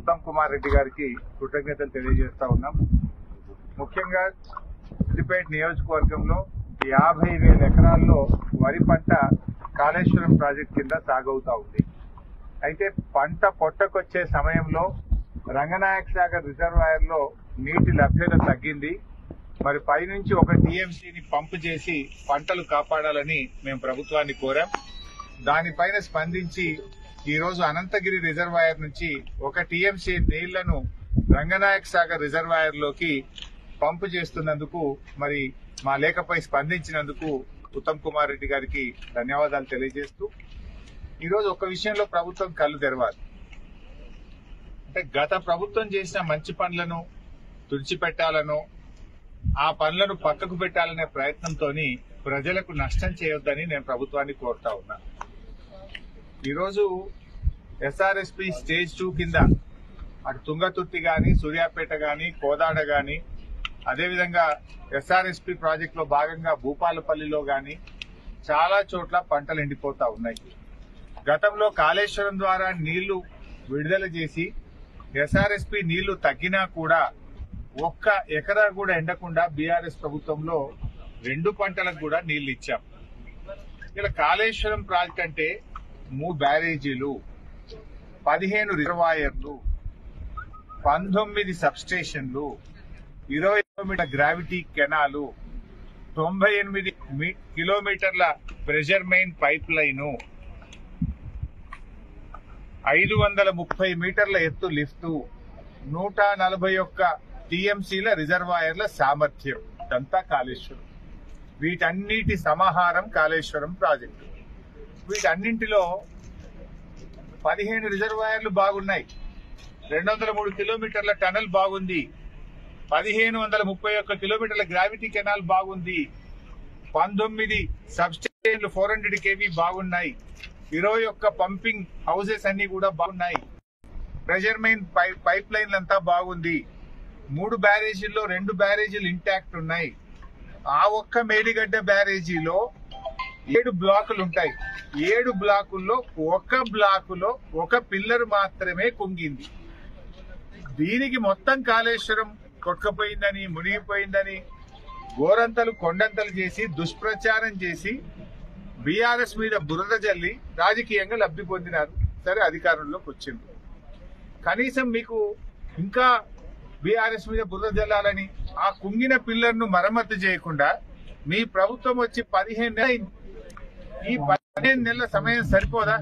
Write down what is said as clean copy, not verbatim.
ఉత్తమ్ కుమార్ రెడ్డి గారికి కృతజ్ఞతలు తెలియజేస్తా ఉన్నాం. ముఖ్యంగా సిద్దిపేట నియోజకవర్గంలో 50,000 ఎకరాల్లో వరి పంట కాళేశ్వరం ప్రాజెక్ట్ కింద సాగవుతా ఉంది. అయితే పంట పొట్టకొచ్చే సమయంలో రంగనాయక సాగర్ రిజర్వాయర్ లో నీటి లభ్యత తగ్గింది. మరి పైనుంచి 1 టీఎంసీని పంపు చేసి పంటలు కాపాడాలని మేము ప్రభుత్వాన్ని కోరాం. దానిపైన స్పందించి ఈ రోజు అనంతగిరి రిజర్వాయర్ నుంచి 1 టీఎంసీ నీళ్లను రంగనాయక సాగర్ రిజర్వాయర్ లోకి పంపు చేస్తున్నందుకు మరి మా లేఖపై స్పందించినందుకు ఉత్తమ్ కుమార్ రెడ్డి గారికి ధన్యవాదాలు తెలియజేస్తూ ఈరోజు ఒక విషయంలో ప్రభుత్వం కళ్ళు తెరవాలి. అంటే గత ప్రభుత్వం చేసిన మంచి పనులను తుడిచిపెట్టాలనో ఆ పనులను పక్కకు పెట్టాలనే ప్రయత్నంతో ప్రజలకు నష్టం చేయొద్దని నేను ప్రభుత్వాన్ని కోరుతా ఉన్నా. ఈరోజు ఎస్ఆర్ఎస్పీ స్టేజ్ 2 కింద అటు తుంగతుర్తి గాని, సూర్యాపేట గాని, కోదాడ గాని, అదేవిధంగా ఎస్ఆర్ఎస్పీ ప్రాజెక్ట్ లో భాగంగా భూపాలపల్లిలో గాని చాలా చోట్ల పంటలు ఎండిపోతా ఉన్నాయి. గతంలో కాళేశ్వరం ద్వారా నీళ్లు విడుదల చేసి ఎస్ఆర్ఎస్పీ నీళ్లు తగ్గినా కూడా 1 ఎకరా కూడా ఎండకుండా బీఆర్ఎస్ ప్రభుత్వంలో 2 పంటలకు కూడా నీళ్లు ఇచ్చాం. ఇలా కాళేశ్వరం ప్రాజెక్ట్ అంటే 3 బ్యారేజీలు, 15 రిజర్వాయర్లు, 19 సబ్స్టేషన్లు, 20 కిలోమీటర్ల గ్రావిటీ కెనాలు, 98 కిలోమీటర్ల ప్రెషర్ మెయిన్ పైప్ లైను, 530 మీటర్ల ఎత్తు లిఫ్టు, 141 టీఎంసీల రిజర్వాయర్ల సామర్థ్యం. ఇదంతా కాళేశ్వరం. వీటన్నిటి సమాహారం కాళేశ్వరం ప్రాజెక్టు. వీటన్నింటిలో 15 రిజర్వాయర్లు బాగున్నాయి, 203 కిలోమీటర్ల టనల్ బాగుంది, 1531 కిలోమీటర్ల గ్రావిటీ కెనాల్ బాగుంది, 19 సబ్స్టేషన్లు 400 కేవీ బాగున్నాయి, 21 పంపింగ్ హౌసెస్ అన్ని కూడా బాగున్నాయి, ప్రెషర్ మెయిన్ పైప్ లైన్లు అంతా బాగుంది, 3 బ్యారేజీల్లో 2 బ్యారేజీలు ఇంటాక్ట్ ఉన్నాయి. ఆ ఒక్క మేడిగడ్డ బ్యారేజీలో 7 బ్లాకులు ఉంటాయి. 7 బ్లాకుల్లో 1 బ్లాకులో 1 పిల్లర్ మాత్రమే కుంగింది. దీనికి మొత్తం కాళేశ్వరం కొట్టుకుపోయిందని, మునిగిపోయిందని గోరంతలు కొండంతలు చేసి దుష్ప్రచారం చేసి బీఆర్ఎస్ మీద బురద జల్లి రాజకీయంగా లబ్ధి పొందినారు. సరే, అధికారంలోకి వచ్చింది. కనీసం మీకు ఇంకా బీఆర్ఎస్ మీద బురద జల్లాలని ఆ కుంగిన పిల్లర్ను మరమ్మతు చేయకుండా మీ ప్రభుత్వం వచ్చి 15 నెలలు, ఈ 15 నెలల సమయం సరిపోదా?